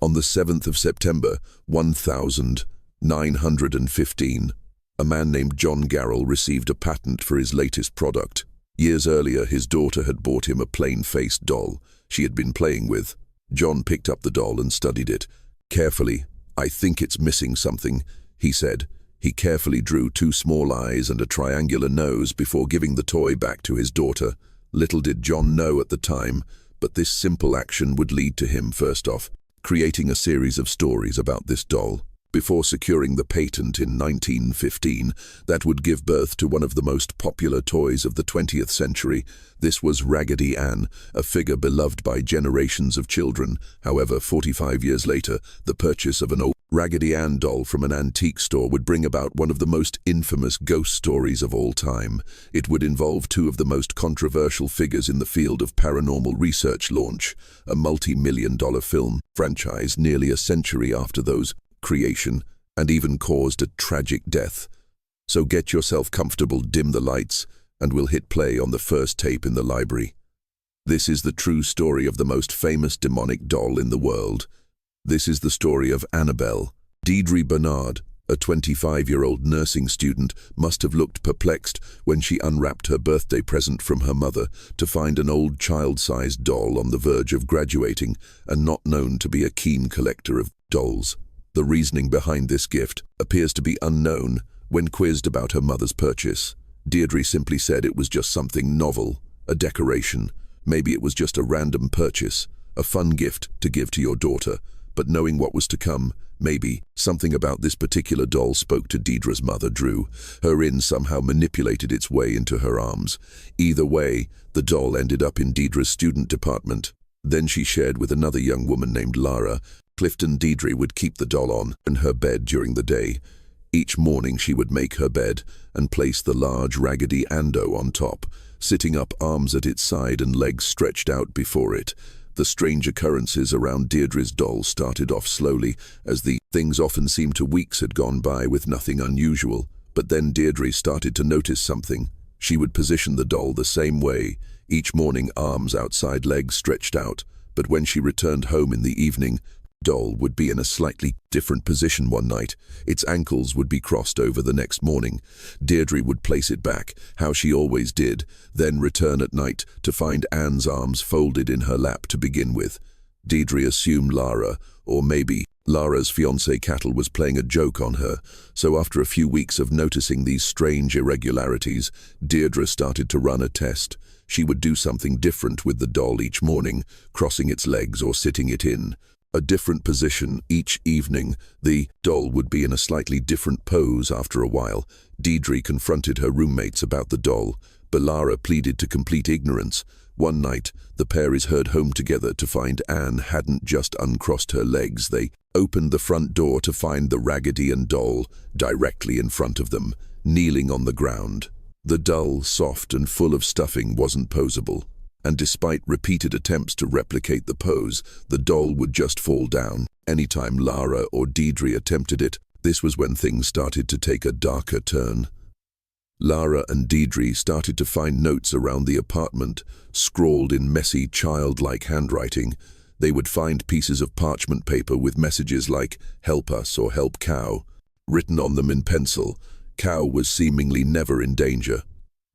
On the 7th of September, 1915, a man named John Garrell received a patent for his latest product. Years earlier, his daughter had bought him a plain-faced doll she had been playing with. John picked up the doll and studied it. Carefully, "I think it's missing something," he said. He carefully drew 2 small eyes and a triangular nose before giving the toy back to his daughter. Little did John know at the time, but this simple action would lead to him, first off, creating a series of stories about this doll. Before securing the patent in 1915, that would give birth to one of the most popular toys of the 20th century. This was Raggedy Ann, a figure beloved by generations of children. However, 45 years later, the purchase of an old Raggedy Ann doll from an antique store would bring about one of the most infamous ghost stories of all time. It would involve 2 of the most controversial figures in the field of paranormal research launch a multi-million-dollar film franchise nearly a century after those creation, and even caused a tragic death. So get yourself comfortable, dim the lights, and we'll hit play on the first tape in the library. This is the true story of the most famous demonic doll in the world. This is the story of Annabelle. Deirdre Bernard, a 25-year-old nursing student, must have looked perplexed when she unwrapped her birthday present from her mother to find an old child-sized doll on the verge of graduating and not known to be a keen collector of dolls. The reasoning behind this gift appears to be unknown. When quizzed about her mother's purchase, Deirdre simply said it was just something novel, a decoration. Maybe it was just a random purchase, a fun gift to give to your daughter. But knowing what was to come, maybe something about this particular doll spoke to Deirdre's mother, drew her in, somehow manipulated its way into her arms. Either way, the doll ended up in Deirdre's student department. Then she shared with another young woman named Lara. Clifton Deirdre would keep the doll on in her bed during the day. Each morning she would make her bed and place the large Raggedy Ando on top, sitting up, arms at its side and legs stretched out before it. The strange occurrences around Deirdre's doll started off slowly, as the things often seemed to weeks had gone by with nothing unusual. But then Deirdre started to notice something. She would position the doll the same way, each morning, arms outside, legs stretched out. But when she returned home in the evening, doll would be in a slightly different position one night. Its ankles would be crossed over the next morning. Deirdre would place it back, how she always did, then return at night to find Anne's arms folded in her lap to begin with. Deirdre assumed Lara, or maybe Lara's fiancé Cattle, was playing a joke on her. So after a few weeks of noticing these strange irregularities, Deirdre started to run a test. She would do something different with the doll each morning, crossing its legs or sitting it in a different position each evening. The doll would be in a slightly different pose after a while. Deirdre confronted her roommates about the doll, but Lara pleaded to complete ignorance. One night, the pair is heard home together to find Anne hadn't just uncrossed her legs. They opened the front door to find the Raggedy Ann doll directly in front of them, kneeling on the ground. The doll, soft and full of stuffing, wasn't posable, and despite repeated attempts to replicate the pose, the doll would just fall down. Anytime Lara or Deirdre attempted it, this was when things started to take a darker turn. Lara and Deirdre started to find notes around the apartment, scrawled in messy, childlike handwriting. They would find pieces of parchment paper with messages like "Help us" or "Help Cow" written on them in pencil. Cow was seemingly never in danger.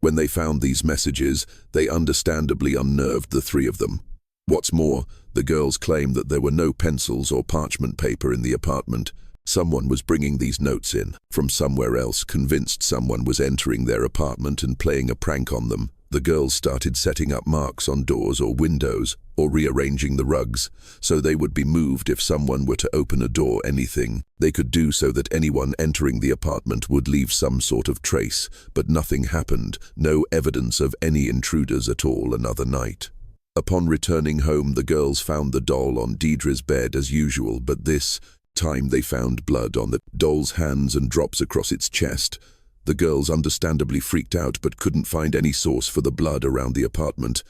When they found these messages, they understandably unnerved the 3 of them. What's more, the girls claimed that there were no pencils or parchment paper in the apartment. Someone was bringing these notes in from somewhere else, convinced someone was entering their apartment and playing a prank on them. The girls started setting up marks on doors or windows, or rearranging the rugs, so they would be moved if someone were to open a door. Anything they could do so that anyone entering the apartment would leave some sort of trace, but nothing happened, no evidence of any intruders at all. Another night. Upon returning home, the girls found the doll on Deirdre's bed as usual, but this time they found blood on the doll's hands and drops across its chest. The girls understandably freaked out but couldn't find any source for the blood around the apartment.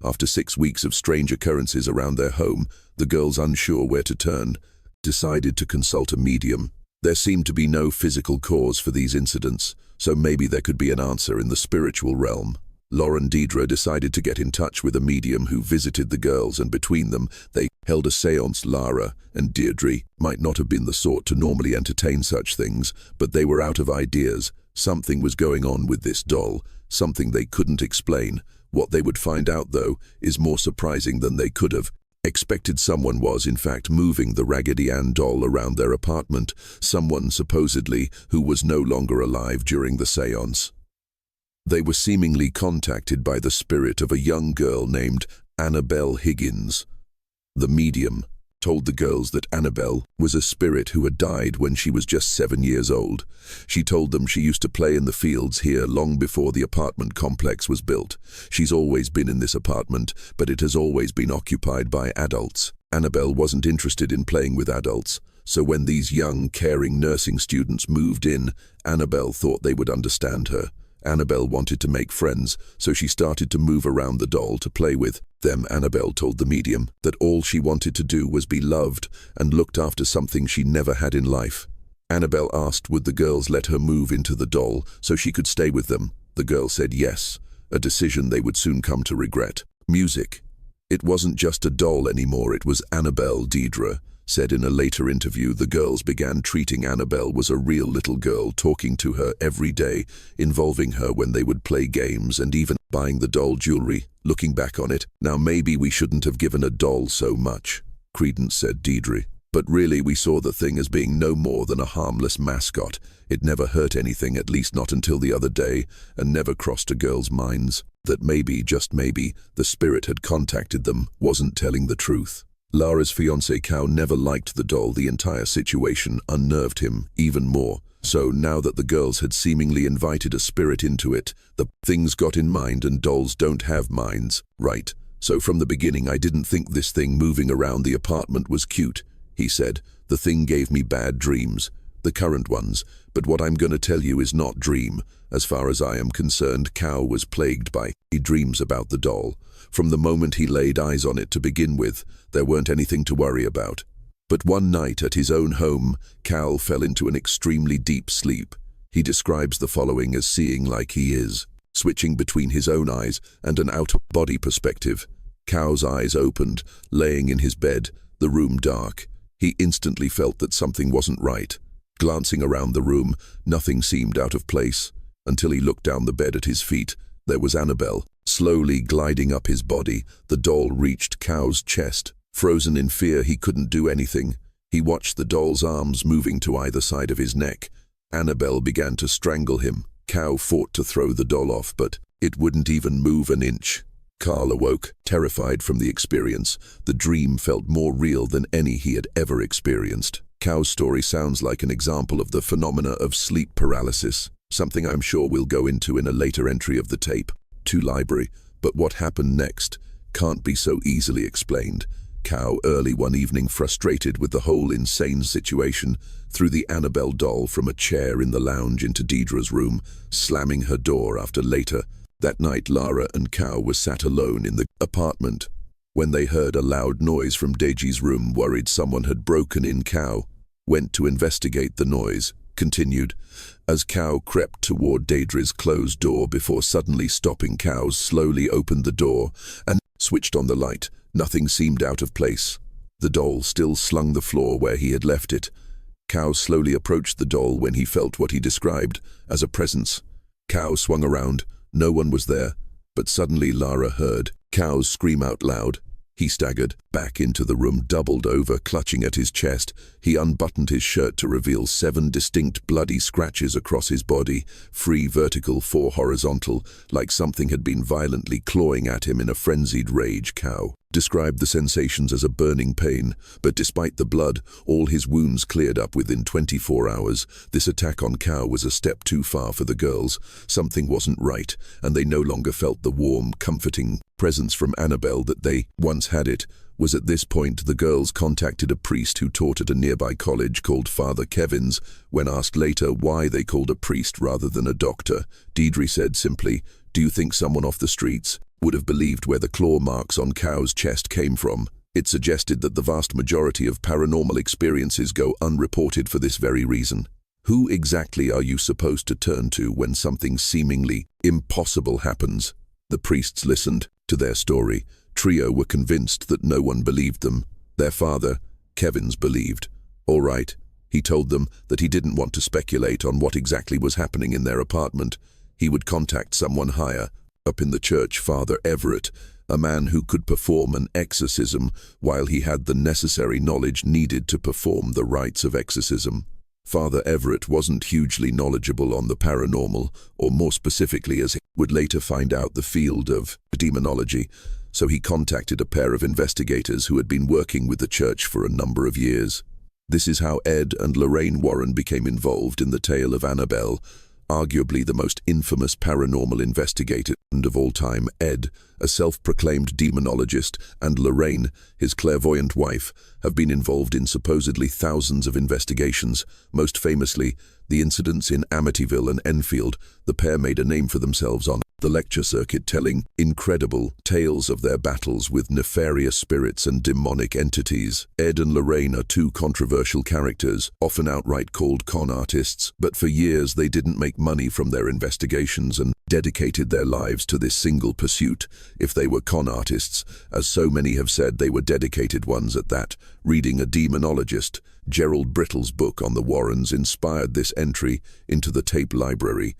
After 6 weeks of strange occurrences around their home, the girls, unsure where to turn, decided to consult a medium. There seemed to be no physical cause for these incidents, so maybe there could be an answer in the spiritual realm. Laura and Deidre decided to get in touch with a medium who visited the girls, and between them, they held a séance. Lara and Deirdre might not have been the sort to normally entertain such things, but they were out of ideas. Something was going on with this doll, something they couldn't explain. What they would find out, though, is more surprising than they could have expected. Someone was, in fact, moving the Raggedy Ann doll around their apartment, someone supposedly who was no longer alive during the séance. They were seemingly contacted by the spirit of a young girl named Annabelle Higgins. The medium told the girls that Annabelle was a spirit who had died when she was just 7 years old. She told them she used to play in the fields here long before the apartment complex was built. She's always been in this apartment, but it has always been occupied by adults. Annabelle wasn't interested in playing with adults, so when these young, caring nursing students moved in, Annabelle thought they would understand her. Annabelle wanted to make friends, so she started to move around the doll to play with them. Annabelle told the medium that all she wanted to do was be loved and looked after, something she never had in life. Annabelle asked would the girls let her move into the doll so she could stay with them. The girl said yes, a decision they would soon come to regret. Music. It wasn't just a doll anymore, it was Annabelle. Deidre said in a later interview the girls began treating Annabelle as a real little girl, talking to her every day, involving her when they would play games and even buying the doll jewelry. Looking back on it, now maybe we shouldn't have given a doll so much, Credence said. Deidre. But really we saw the thing as being no more than a harmless mascot. It never hurt anything, at least not until the other day, and never crossed a girl's minds that maybe, just maybe, the spirit had contacted them, wasn't telling the truth. Lara's fiancé Cal never liked the doll. The entire situation unnerved him even more. So now that the girls had seemingly invited a spirit into it, the things got in mind, and dolls don't have minds, right? So from the beginning I didn't think this thing moving around the apartment was cute, he said. The thing gave me bad dreams, the current ones, but what I'm gonna tell you is not dream. As far as I am concerned, Cal was plagued by dreams about the doll. From the moment he laid eyes on it to begin with, there weren't anything to worry about. But one night at his own home, Cal fell into an extremely deep sleep. He describes the following as seeing like he is, switching between his own eyes and an out-of-body perspective. Cal's eyes opened, laying in his bed, the room dark. He instantly felt that something wasn't right. Glancing around the room, nothing seemed out of place, until he looked down the bed at his feet. There was Annabelle, slowly gliding up his body. The doll reached Cal's chest. Frozen in fear, he couldn't do anything. He watched the doll's arms moving to either side of his neck. Annabelle began to strangle him. Cal fought to throw the doll off, but it wouldn't even move an inch. Cal awoke, terrified from the experience. The dream felt more real than any he had ever experienced. Cal's story sounds like an example of the phenomena of sleep paralysis, something I'm sure we'll go into in a later entry of the tape to library. But what happened next can't be so easily explained. Cal, early one evening, frustrated with the whole insane situation, threw the Annabelle doll from a chair in the lounge into Deidre's room, slamming her door after later. That night, Lara and Cal were sat alone in the apartment when they heard a loud noise from Deji's room, worried someone had broken in. Cal went to investigate the noise. Continued as Cal crept toward Deidre's closed door before suddenly stopping. Cal slowly opened the door and switched on the light. Nothing seemed out of place. The doll still slung the floor where he had left it. Cal slowly approached the doll when he felt what he described as a presence. Cal swung around. No one was there, but suddenly Lara heard Cal scream out loud. He staggered back into the room, doubled over, clutching at his chest. He unbuttoned his shirt to reveal 7 distinct bloody scratches across his body, 3 vertical, 4 horizontal, like something had been violently clawing at him in a frenzied rage. Cal described the sensations as a burning pain, but despite the blood, all his wounds cleared up within 24 hours. This attack on Cal was a step too far for the girls. Something wasn't right, and they no longer felt the warm, comforting presence from Annabelle that they once had. It was at this point the girls contacted a priest who taught at a nearby college called Father Kevin's. When asked later why they called a priest rather than a doctor, Deidre said simply, "Do you think someone off the streets would have believed where the claw marks on Cal's chest came from?" It suggested that the vast majority of paranormal experiences go unreported for this very reason. Who exactly are you supposed to turn to when something seemingly impossible happens? The priests listened to their story. Trio were convinced that no one believed them. Their father, Kevin's, believed. All right, he told them that he didn't want to speculate on what exactly was happening in their apartment. He would contact someone higher up in the church, Father Everett, a man who could perform an exorcism while he had the necessary knowledge needed to perform the rites of exorcism. Father Everett wasn't hugely knowledgeable on the paranormal, or more specifically, as he would later find out, the field of demonology, so he contacted a pair of investigators who had been working with the church for a number of years. This is how Ed and Lorraine Warren became involved in the tale of Annabelle, arguably the most infamous paranormal investigator of all time. Ed, a self-proclaimed demonologist, and Lorraine, his clairvoyant wife, have been involved in supposedly thousands of investigations. Most famously, the incidents in Amityville and Enfield. The pair made a name for themselves on the lecture circuit, telling incredible tales of their battles with nefarious spirits and demonic entities. Ed and Lorraine are two controversial characters, often outright called con artists, but for years they didn't make money from their investigations and dedicated their lives to this single pursuit. If they were con artists, as so many have said, they were dedicated ones at that. Reading a demonologist, Gerald Brittle's book on the Warrens inspired this entry into the tape library.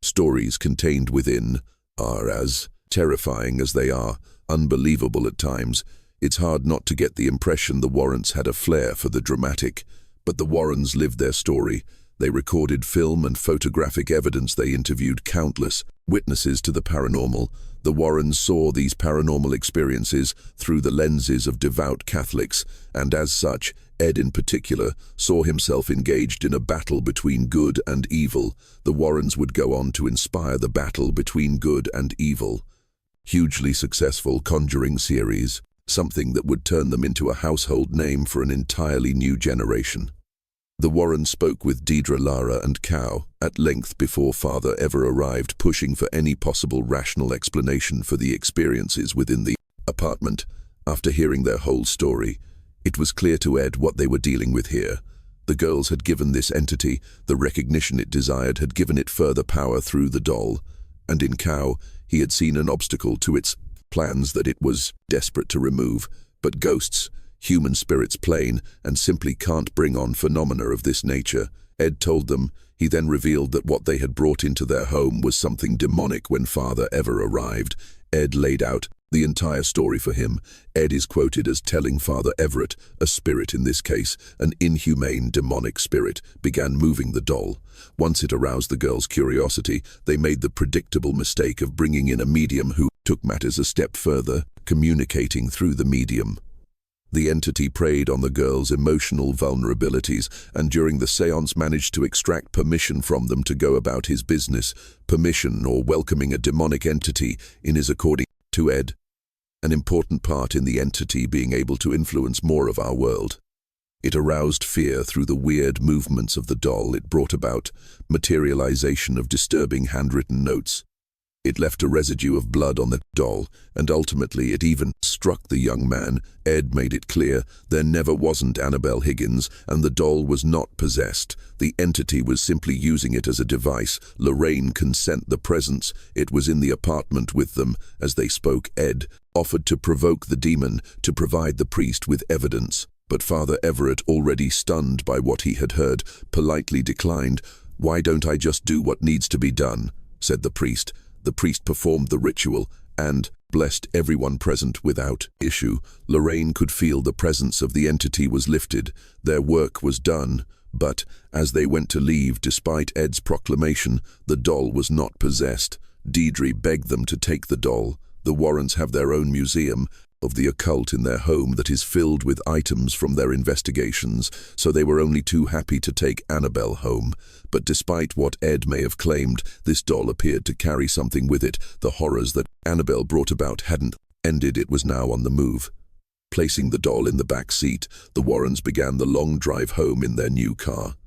Stories contained within are as terrifying as they are unbelievable at times. It's hard not to get the impression the Warrens had a flair for the dramatic, but the Warrens lived their story. They recorded film and photographic evidence. They interviewed countless witnesses to the paranormal. The Warrens saw these paranormal experiences through the lenses of devout Catholics, and as such, Ed in particular saw himself engaged in a battle between good and evil. The Warrens would go on to inspire the battle between good and evil. Hugely successful Conjuring series, something that would turn them into a household name for an entirely new generation. The Warrens spoke with Deidre, Lara, and Cow at length before Father ever arrived, pushing for any possible rational explanation for the experiences within the apartment. After hearing their whole story, it was clear to Ed what they were dealing with here. The girls had given this entity the recognition it desired, had given it further power through the doll, and in Cow, he had seen an obstacle to its plans that it was desperate to remove. But ghosts, human spirits plain, and simply can't bring on phenomena of this nature. Ed told them. He then revealed that what they had brought into their home was something demonic. When Father ever arrived, Ed laid out the entire story for him. Ed is quoted as telling Father Everett, a spirit, in this case, an inhumane demonic spirit, began moving the doll. Once it aroused the girls' curiosity, they made the predictable mistake of bringing in a medium who took matters a step further, communicating through the medium. The entity preyed on the girls' emotional vulnerabilities, and during the séance managed to extract permission from them to go about his business. Permission, or welcoming a demonic entity in, is, according to Ed, an important part in the entity being able to influence more of our world. It aroused fear through the weird movements of the doll. It brought about materialization of disturbing handwritten notes. It left a residue of blood on the doll, and ultimately it even struck the young man. Ed made it clear there never wasn't Annabelle Higgins, and the doll was not possessed. The entity was simply using it as a device. Lorraine consent the presence. It was in the apartment with them. As they spoke, Ed offered to provoke the demon to provide the priest with evidence. But Father Everett, already stunned by what he had heard, politely declined. "Why don't I just do what needs to be done?" said the priest. The priest performed the ritual and blessed everyone present without issue. Lorraine could feel the presence of the entity was lifted. Their work was done, but as they went to leave, despite Ed's proclamation, the doll was not possessed. Deidre begged them to take the doll. The Warrens have their own museum of the occult in their home that is filled with items from their investigations, so they were only too happy to take Annabelle home. But despite what Ed may have claimed, this doll appeared to carry something with it. The horrors that Annabelle brought about hadn't ended. It was now on the move. Placing the doll in the back seat, the Warrens began the long drive home in their new car.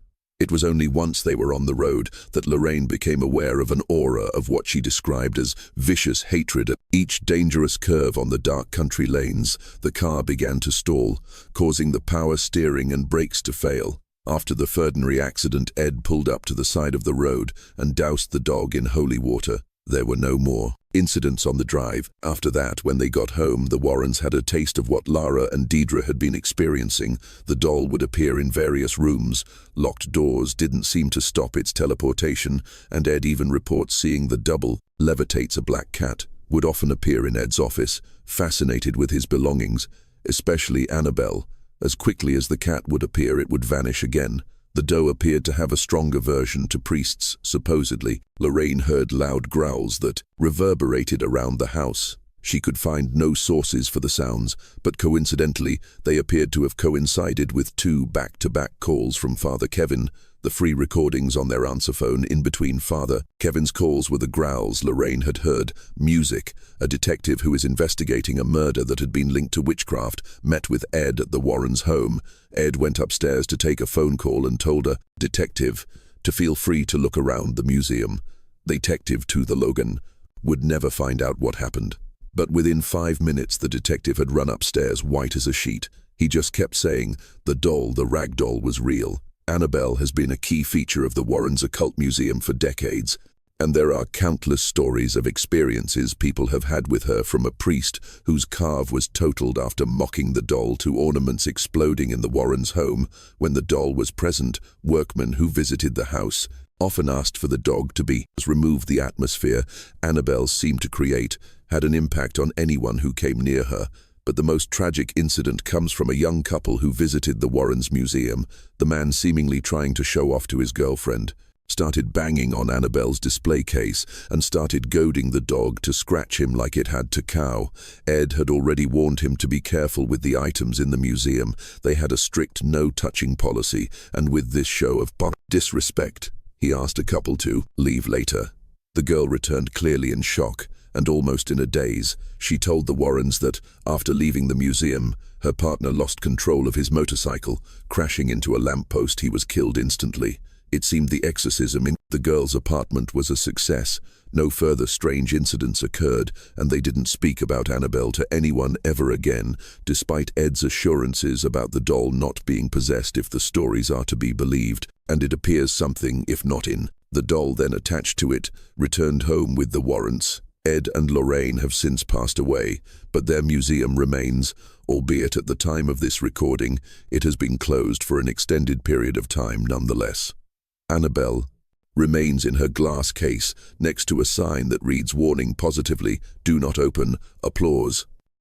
It was only once they were on the road that Lorraine became aware of an aura of what she described as vicious hatred. At each dangerous curve on the dark country lanes, the car began to stall, causing the power steering and brakes to fail. After the Ferdinary accident, Ed pulled up to the side of the road and doused the dog in holy water. There were no more incidents on the drive. After that, when they got home, the Warrens had a taste of what Lara and Deidre had been experiencing. The doll would appear in various rooms. Locked doors didn't seem to stop its teleportation, and Ed even reports seeing the double levitates a black cat would often appear in Ed's office, fascinated with his belongings, especially Annabelle. As quickly as the cat would appear, it would vanish again. The doe appeared to have a stronger aversion to priests, supposedly. Lorraine heard loud growls that reverberated around the house. She could find no sources for the sounds, but coincidentally, they appeared to have coincided with 2 back-to-back calls from Father Kevin. The free recordings on their answer phone in between Father Kevin's calls were the growls Lorraine had heard. Music. A detective who is investigating a murder that had been linked to witchcraft met with Ed at the Warrens' home. Ed went upstairs to take a phone call and told a detective to feel free to look around the museum. The detective to the Logan would never find out what happened. But within 5 minutes, the detective had run upstairs white as a sheet. He just kept saying the doll, the rag doll, was real. Annabelle has been a key feature of the Warrens Occult Museum for decades, and there are countless stories of experiences people have had with her, from a priest whose carve was totaled after mocking the doll to ornaments exploding in the Warrens' home when the doll was present. Workmen who visited the house often asked for the dog to be removed. The atmosphere Annabelle seemed to create had an impact on anyone who came near her. But the most tragic incident comes from a young couple who visited the Warrens Museum. The man, seemingly trying to show off to his girlfriend, started banging on Annabelle's display case and started goading the dog to scratch him like it had to cow. Ed had already warned him to be careful with the items in the museum. They had a strict no-touching policy, and with this show of disrespect, he asked a couple to leave later. The girl returned clearly in shock, and almost in a daze. She told the Warrens that, after leaving the museum, her partner lost control of his motorcycle. Crashing into a lamppost, he was killed instantly. It seemed the exorcism in the girl's apartment was a success. No further strange incidents occurred, and they didn't speak about Annabelle to anyone ever again, despite Ed's assurances about the doll not being possessed if the stories are to be believed. And it appears something, if not in the doll then attached to it, returned home with the Warrens. Ed and Lorraine have since passed away, but their museum remains, albeit at the time of this recording, it has been closed for an extended period of time nonetheless. Annabelle remains in her glass case next to a sign that reads, "Warning, positively, do not open, applause."